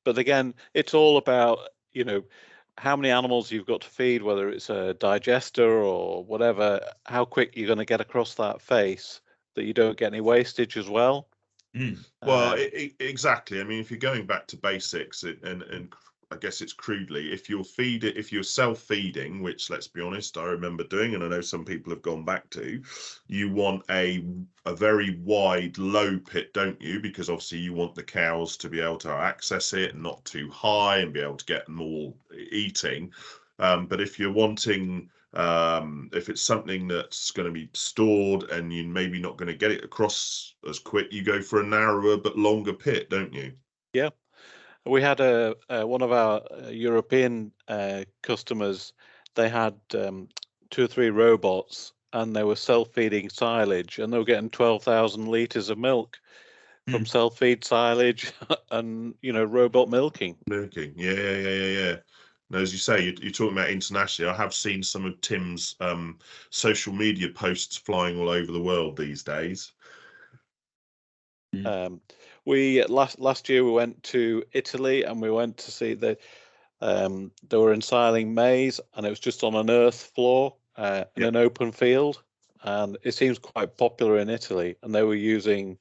C: But again, it's all about, how many animals you've got to feed, whether it's a digester or whatever, how quick you're going to get across that face, that you don't get any wastage as well.
A: Well, exactly. I mean, if you're going back to basics, and I guess it's crudely, if you're self-feeding, which, let's be honest, I remember doing, and I know some people have gone back to, you want a very wide, low pit, don't you? Because obviously you want the cows to be able to access it, not too high, and be able to get them all eating. But if you're wanting, if it's something that's going to be stored and you're maybe not going to get it across as quick, you go for a narrower but longer pit, don't you?
C: Yeah. We had one of our European customers. They had 2 or 3 robots, and they were self-feeding silage, and they were getting 12,000 litres of milk from self-feed silage and robot milking.
A: Yeah. Now, as you say, you're talking about internationally. I have seen some of Tim's social media posts flying all over the world these days.
C: We last year we went to Italy, and we went to see they were ensiling maize, and it was just on an earth floor in an open field, and it seems quite popular in Italy, and they were using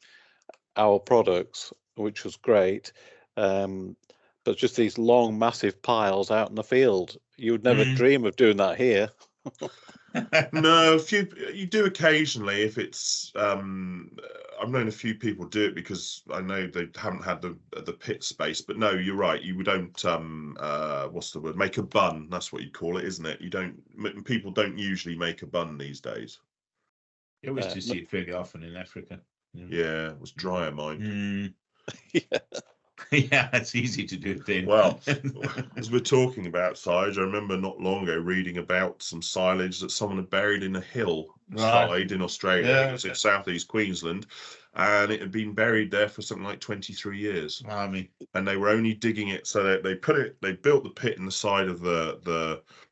C: our products, which was great. But just these long, massive piles out in the field, you would never dream of doing that here.
A: No, if you do occasionally, if it's I've known a few people do it because I know they haven't had the pit space. But no, you're right, you don't what's the word, make a bun, that's what you call it, isn't it? People don't usually make a bun these days.
B: Yeah, we used to see it fairly often in Africa.
A: Yeah, it was drier, mind.
B: Yeah, it's easy to do then.
A: Well, as we're talking about silage, I remember not long ago reading about some silage that someone had buried in a hill slide in Australia.
B: Yeah,
A: It was in southeast Queensland, and it had been buried there for something like 23 years. And they were only digging it so that they built the pit in the side of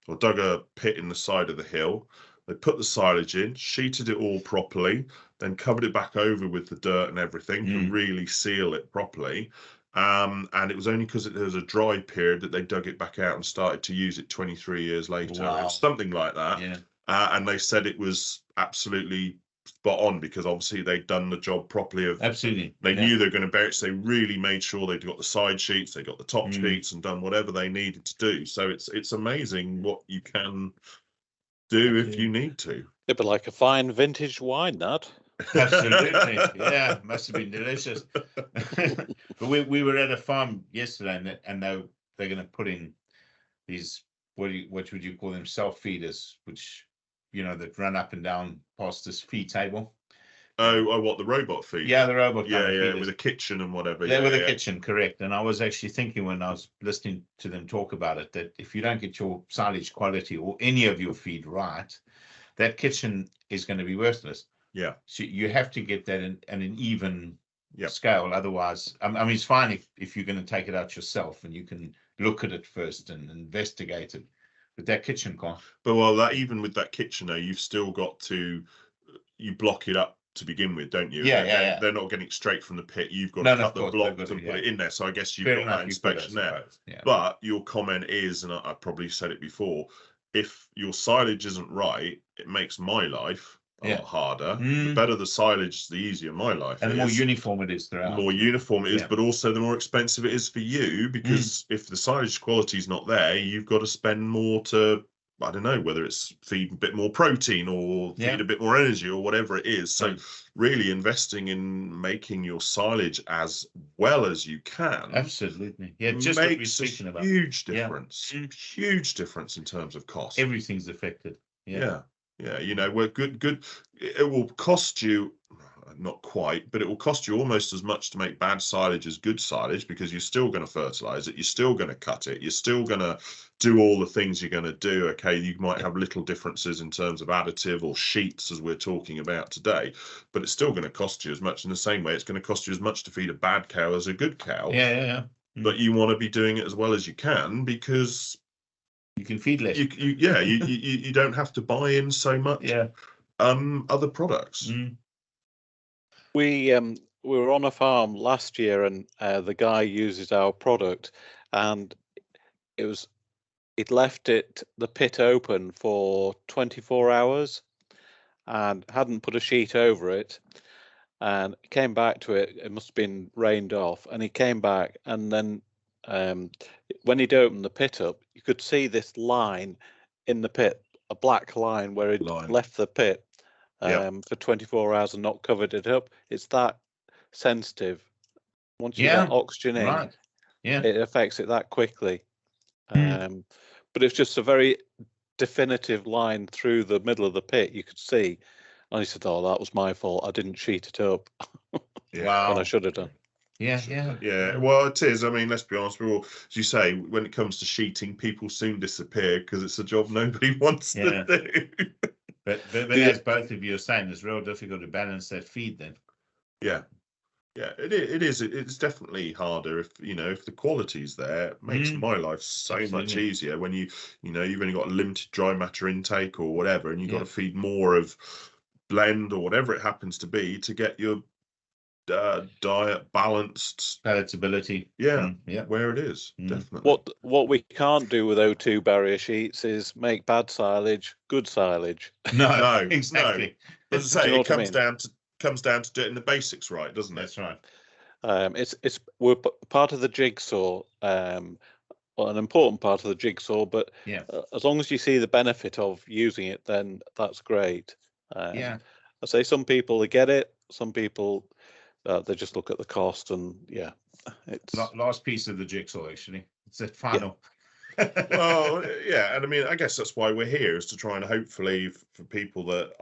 A: or dug a pit in the side of the hill. They put the silage in, sheeted it all properly, then covered it back over with the dirt and everything to really seal it properly. And it was only because there was a dry period that they dug it back out and started to use it 23 years later.
B: Wow.
A: Or something like that.
B: Yeah.
A: And they said it was absolutely spot on because obviously they'd done the job properly.
B: Absolutely.
A: They knew they were going to bury it, so they really made sure they'd got the side sheets, they got the top sheets, and done whatever they needed to do. So it's amazing what you can do if you need to.
C: It'd be like a fine vintage wine, that.
B: Absolutely. Yeah, must have been delicious. But we were at a farm yesterday, and they're going to put in these, what would you call them, self feeders, which that run up and down past this feed table.
A: Oh, what, the robot feed?
B: Yeah, the robot.
A: Yeah, with a kitchen and whatever.
B: Yeah, with a kitchen, correct. And I was actually thinking when I was listening to them talk about it that if you don't get your silage quality or any of your feed right, that kitchen is going to be worthless.
A: Yeah.
B: So you have to get that in an even scale. Otherwise, I mean, it's fine if you're going to take it out yourself and you can look at it first and investigate it. But that kitchen can't.
A: But even with that kitchen, though, you've still got to block it up to begin with, don't you?
B: Yeah.
A: They're not getting straight from the pit. You've got to cut the blocks and put it in there. So I guess you've got that inspection there.
B: Yeah.
A: But your comment is, and I probably said it before, if your silage isn't right, it makes my life a lot harder. The better the silage, the easier my life
B: and
A: is.
B: The more uniform it is throughout.
A: The more uniform it is, but also the more expensive it is for you, because if the silage quality is not there, you've got to spend more to, I don't know, whether it's feed a bit more protein or feed a bit more energy or whatever it is. So really investing in making your silage as well as you can.
B: Absolutely. Yeah, just what we're speaking about.
A: Huge difference. Huge difference in terms of cost.
B: Everything's affected.
A: Yeah, we're good. It will cost you, not quite, but it will cost you almost as much to make bad silage as good silage, because you're still going to fertilize it, you're still going to cut it, you're still going to do all the things you're going to do. Okay, you might have little differences in terms of additive or sheets, as we're talking about today, but it's still going to cost you as much. In the same way, it's going to cost you as much to feed a bad cow as a good cow.
B: Yeah.
A: But you want to be doing it as well as you can, because
B: you can feed less.
A: You don't have to buy in so much other products.
C: We were on a farm last year, and the guy uses our product, and it left the pit open for 24 hours and hadn't put a sheet over it, and came back to it. It must have been rained off, and he came back, and then when he'd opened the pit up, you could see this line in the pit, a black line where he'd left the pit for 24 hours and not covered it up. It's that sensitive. Once you get oxygen in, it affects it that quickly. But it's just a very definitive line through the middle of the pit. You could see, and he said, "Oh, that was my fault. I didn't sheet it up when I should have done."
A: Yeah. Well, it is. I mean, let's be honest. As you say, when it comes to sheeting, people soon disappear because it's a job nobody wants to do.
B: But as both of you are saying, it's real difficult to balance that feed then.
A: Yeah, it is. It's definitely harder if the quality's there. It makes my life so much easier when you've only got a limited dry matter intake or whatever, and you've got to feed more of blend or whatever it happens to be to get your diet balanced,
B: palatability.
A: Where it is. Definitely.
C: What we can't do with O2 barrier sheets is make bad silage good silage.
B: No, exactly.
A: No. As I say, it comes down to doing the basics right, doesn't it?
B: That's right.
C: We're part of the jigsaw, an important part of the jigsaw, but as long as you see the benefit of using it, then that's great. I say some people they get it, some people they just look at the cost, and it's
B: last piece of the jigsaw. Actually, it's the final.
A: Well, and I mean, I guess that's why we're here, is to try and hopefully for people that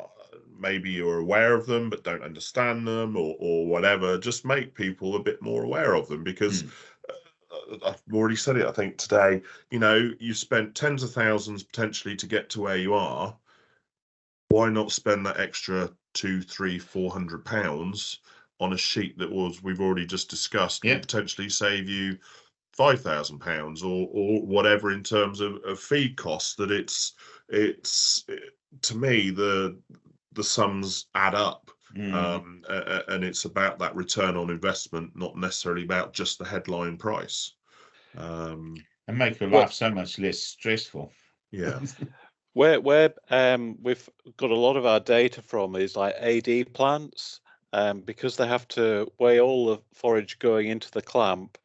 A: maybe are aware of them but don't understand them or whatever, just make people a bit more aware of them, because I've already said it, I think, today. You've spent tens of thousands potentially to get to where you are. why not spend that extra £200, £300, £400 on a sheet that we've already just discussed, will potentially save you £5,000 or whatever in terms of feed costs. That to me, the sums add up. And it's about that return on investment, not necessarily about just the headline price.
B: And make your life so much less stressful.
A: Yeah.
C: Where we've got a lot of our data from is like AD plants, because they have to weigh all the forage going into the clamp,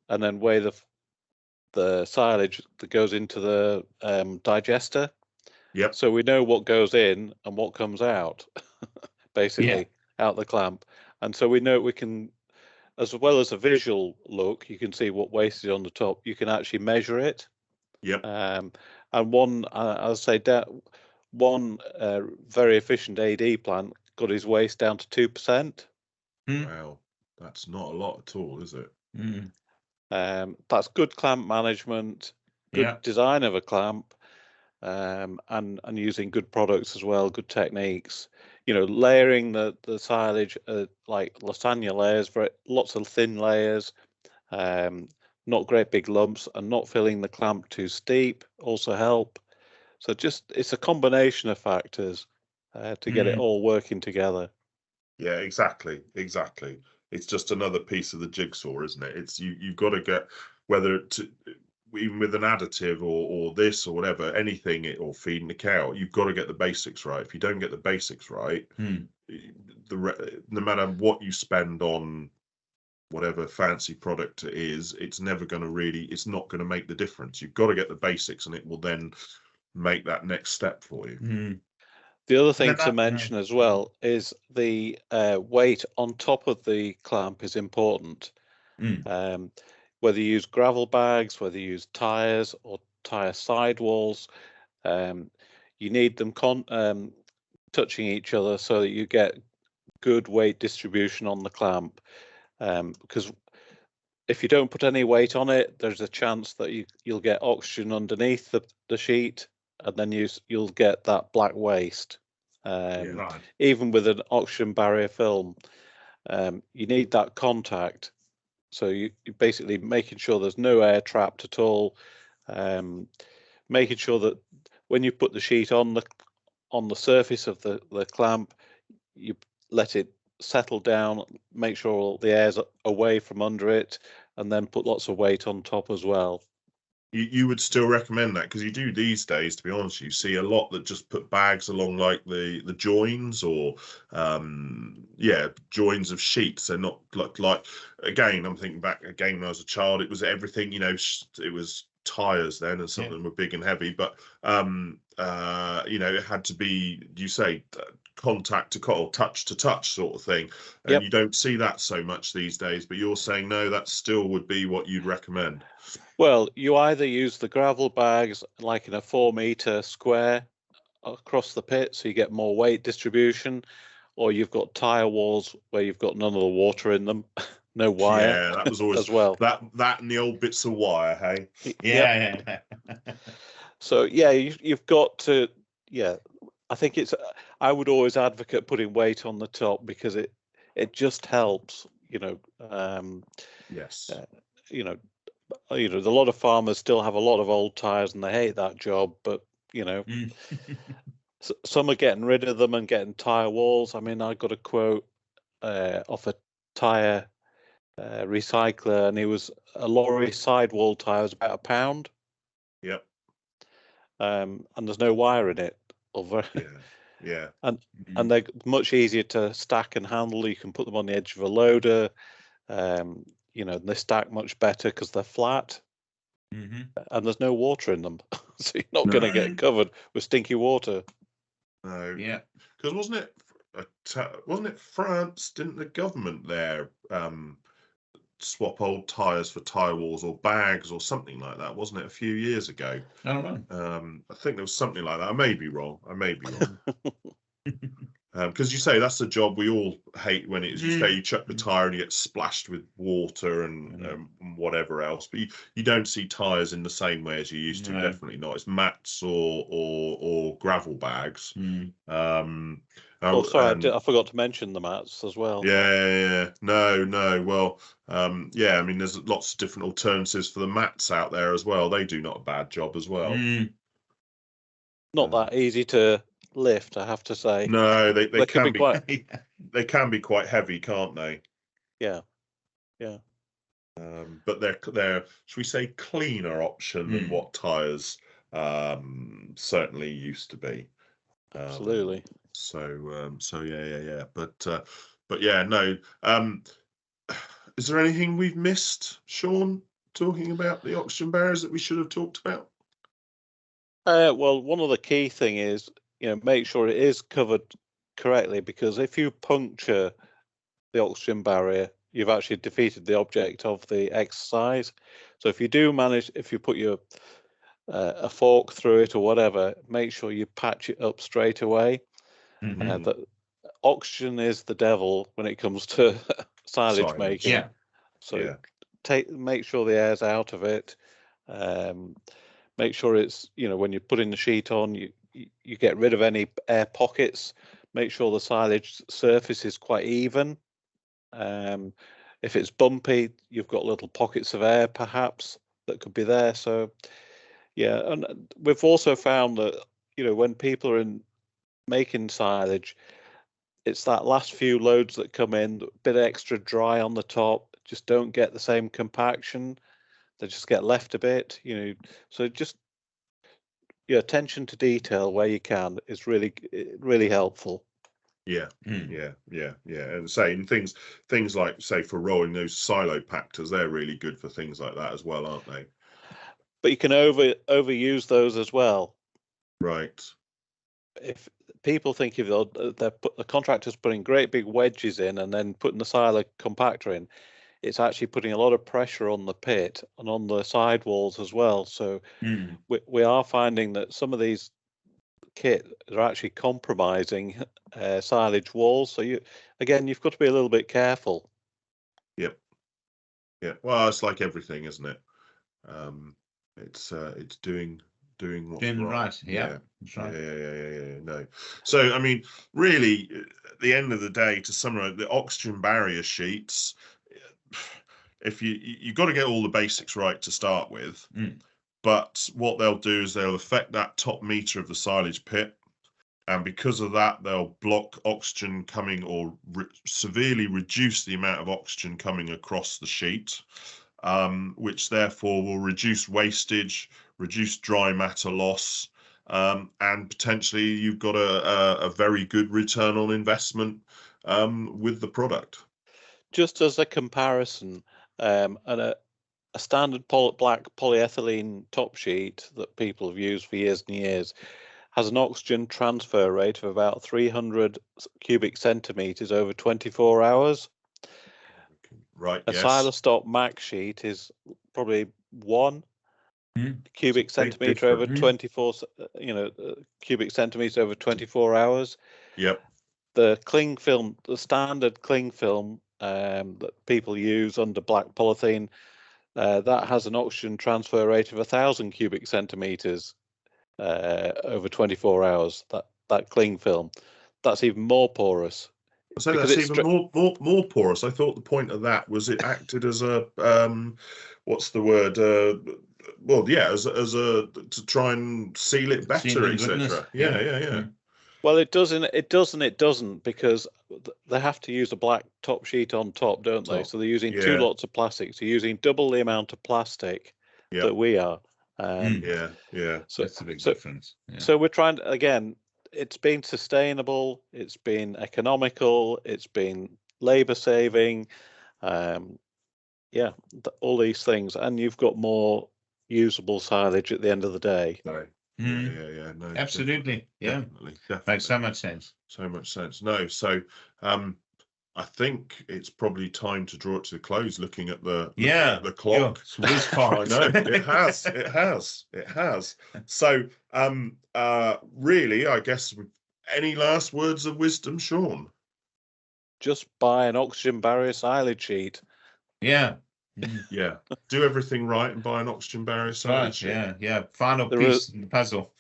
C: and then weigh the silage that goes into the digester.
A: Yep.
C: So we know what goes in and what comes out, basically out the clamp, and so we know we can, as well as a visual look, you can see what waste is on the top. You can actually measure it.
A: Yep.
C: And one, I'll say that one very efficient AD plant got his waste down to 2%.
A: Wow, that's not a lot at all, is it?
C: That's good clamp management, good design of a clamp, and using good products as well, good techniques. You know, layering the silage like lasagna layers, lots of thin layers, not great big lumps, and not filling the clamp too steep also help. So it's a combination of factors to get it all working together.
A: Yeah, exactly. It's just another piece of the jigsaw, isn't it? It's you've got to get, whether even with an additive or this or whatever, anything, or feeding the cow, you've got to get the basics right. If you don't get the basics right, no matter what you spend on whatever fancy product it is, it's never going to it's not going to make the difference. You've got to get the basics, and it will then make that next step for you.
C: The other thing to mention as well is the weight on top of the clamp is important. Whether you use gravel bags, whether you use tires or tire sidewalls, you need them touching each other so that you get good weight distribution on the clamp. Because if you don't put any weight on it, there's a chance that you'll get oxygen underneath the sheet, and then you'll get that black waste. Even with an oxygen barrier film, you need that contact. So you're basically making sure there's no air trapped at all, making sure that when you put the sheet on the surface of the clamp, you let it settle down, make sure all the air's away from under it, and then put lots of weight on top as well.
A: You would still recommend that, because you do these days, to be honest, you see a lot that just put bags along like the joins, or joins of sheets. They're not like again, I'm thinking back again when I was a child, it was everything, you know, it was tires then, and some of them were big and heavy, but you know, it had to be, you say, contact to or touch to touch sort of thing, and you don't see that so much these days. But you're saying no, that still would be what you'd recommend.
C: Well, you either use the gravel bags like in a 4-meter square across the pit, so you get more weight distribution, or you've got tire walls where you've got none of the water in them, no wire.
A: Yeah, that was always
C: as well.
A: That and the old bits of wire, hey.
B: Yeah.
C: So yeah, you've got to. Yeah, I think I would always advocate putting weight on the top, because it just helps. You know.
A: Yes.
C: You know, a lot of farmers still have a lot of old tires and they hate that job, but you know, some are getting rid of them and getting tire walls. I mean, I got a quote off a tire recycler, and it was a lorry sidewall tire was about £1.
A: Yep.
C: And there's no wire in it.
A: Yeah.
C: And they're much easier to stack and handle. You can put them on the edge of a loader. You know, they stack much better because they're flat, and there's no water in them, so you're not going to get covered with stinky water.
A: No. Yeah. Because wasn't it France? Didn't the government there swap old tires for tire walls or bags or something like that? Wasn't it a few years ago?
B: I don't know.
A: I think there was something like that. I may be wrong. because you say that's a job we all hate when it's you say you chuck the tire and you get splashed with water and whatever else, but you don't see tires in the same way as you used to. Definitely not. It's mats or gravel bags.
C: Oh, sorry, I forgot to mention the mats as well.
A: Yeah. No. Well, yeah. I mean, there's lots of different alternatives for the mats out there as well. They do not a bad job as well.
C: Not that easy to lift, I have to say.
A: No, they can be
C: quite.
A: They can be quite heavy, can't they?
C: Yeah.
A: But they're should we say cleaner option than what tires certainly used to be.
C: Absolutely.
A: So yeah. But yeah, no. Is there anything we've missed, Sean, talking about the oxygen barriers that we should have talked about?
C: Well, one of the key thing is, make sure it is covered correctly, because if you puncture the oxygen barrier, you've actually defeated the object of the exercise. So if you do manage, if you put your a fork through it or whatever, make sure you patch it up straight away. That oxygen is the devil when it comes to silage making.
B: Yeah.
C: So make sure the air's out of it. Make sure it's, when you're putting the sheet on, you get rid of any air pockets. Make sure the silage surface is quite even. If it's bumpy, you've got little pockets of air perhaps that could be there. So yeah, and we've also found that, when people are making silage, it's that last few loads that come in, a bit extra dry on the top, just don't get the same compaction. They just get left a bit, so just attention to detail where you can is really helpful.
A: Yeah. And saying things like, say, for rolling, those silo pactors, they're really good for things like that as well, aren't they?
C: But you can overuse those as well.
A: Right.
C: If people think if the contractor's putting great big wedges in and then putting the silo compactor in, it's actually putting a lot of pressure on the pit and on the side walls as well. So we are finding that some of these kit are actually compromising silage walls. So you've got to be a little bit careful.
A: Yep. Yeah. Well, it's like everything, isn't it? It's doing what's
B: right. Yeah. That's right.
A: Yeah. No. So I mean, really, at the end of the day, to summarize, the oxygen barrier sheets, if you've got to get all the basics right to start with, but what they'll do is they'll affect that top meter of the silage pit, and because of that, they'll block oxygen coming or severely reduce the amount of oxygen coming across the sheet, which therefore will reduce wastage, reduce dry matter loss, and potentially you've got a very good return on investment with the product.
C: Just as a comparison, and a standard black polyethylene top sheet that people have used for years and years has an oxygen transfer rate of about 300 cubic centimeters over 24 hours.
A: Right.
C: A Silostop Max sheet is probably 1 cubic centimeter over 24, cubic centimeters over 24 hours.
A: Yep.
C: The cling film, the standard cling film that people use under black polythene, that has an oxygen transfer rate of 1,000 cubic centimeters over 24 hours. That cling film, that's even more porous.
A: So that's even more porous. I thought the point of that was it acted as a what's the word? As a to try and seal it better, etc. Yeah.
C: Well, it does and it doesn't, because they have to use a black top sheet on top, don't they? So they're using 2 lots of plastic. So using double the amount of plastic that we are.
A: So
B: that's a big difference. Yeah.
C: So we're trying to, again, it's been sustainable, it's been economical, it's been labor saving, all these things, and you've got more usable silage at the end of the day.
A: No. No,
B: absolutely.
A: Definitely.
B: Makes so much sense.
A: No, so I think it's probably time to draw it to a close, looking at the clock.
B: I
A: know it has. So really, I guess we've any last words of wisdom, Sean?
C: Just buy an oxygen barrier silage sheet.
B: Yeah.
A: Yeah, do everything right and buy an oxygen barrier silage sheet.
B: Yeah. Final piece in the puzzle.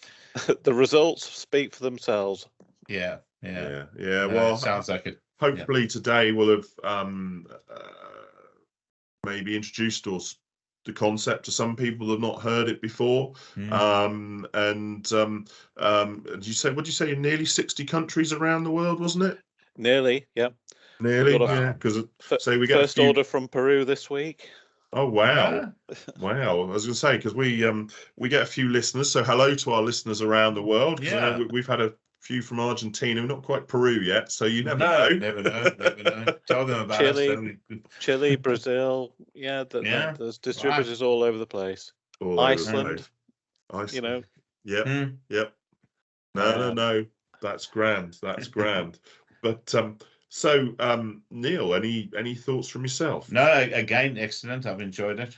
C: The results speak for themselves.
B: Yeah.
A: Well,
B: sounds like it.
A: Hopefully today will have maybe introduced the concept to some people that have not heard it before. Did you say, what did you say, in nearly 60 countries around the world, wasn't it?
C: Nearly, yeah.
A: Nearly, yeah, because say we get
C: first order from Peru this week.
A: Oh wow. Wow, I was going to say, because we get a few listeners, so hello to our listeners around the world.
B: Yeah,
A: we've had a few from Argentina, not quite Peru yet, so you never know.
B: Never know. Tell them about
C: Chile, Brazil. There's distributors all over the place. Iceland.
A: You
C: know.
A: Yep. No. That's grand. But so Neil, any thoughts from yourself?
B: No, again, excellent. I've enjoyed it.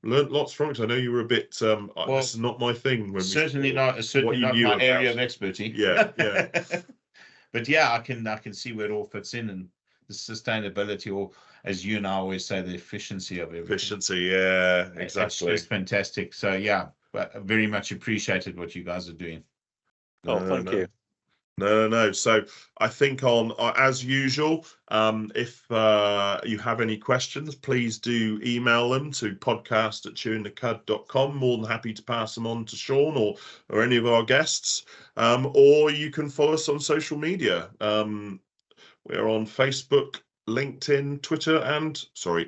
A: Learned lots from it. I know you were a bit this is not my thing.
B: Certainly not my area of expertise.
A: Yeah.
B: But yeah, I can see where it all fits in, and the sustainability, or as you and I always say, the efficiency of everything.
A: Efficiency, yeah, exactly.
B: It's fantastic. So yeah, very much appreciated what you guys are doing.
C: Thank you.
A: No. So I think as usual, if you have any questions, please do email them to podcast@ChewintheCud.com. More than happy to pass them on to Sean or any of our guests. Or you can follow us on social media. We're on Facebook, LinkedIn, Twitter, and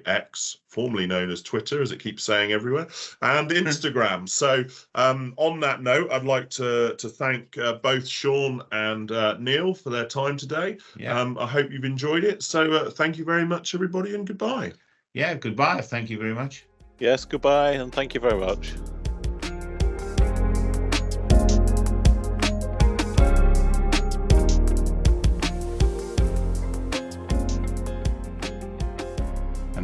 A: X, formerly known as Twitter, as it keeps saying everywhere, and Instagram. So on that note, I'd like to thank both Sean and Neil for their time today. I hope you've enjoyed it. So thank you very much, everybody, and goodbye.
B: Yeah, goodbye. Thank you very much.
C: Yes, goodbye, and thank you very much.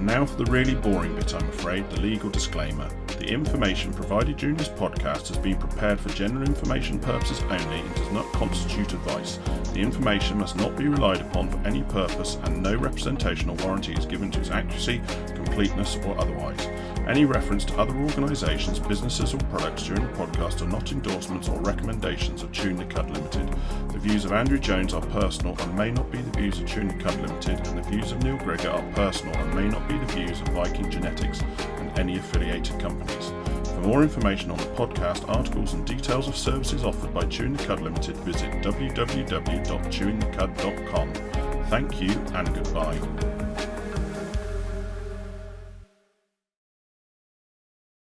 A: Now for the really boring bit, I'm afraid, the legal disclaimer. The information provided during this podcast has been prepared for general information purposes only and does not constitute advice. The information must not be relied upon for any purpose, and no representation or warranty is given to its accuracy, completeness, or otherwise. Any reference to other organisations, businesses, or products during the podcast are not endorsements or recommendations of ChewintheCud Limited. The views of Andrew Jones are personal and may not be the views of ChewintheCud Limited, and the views of Neil Greggor are personal and may not be the views of Viking Genetics and any affiliated companies. For more information on the podcast, articles and details of services offered by ChewintheCud Limited, visit www.chewinthecud.com. Thank you and goodbye.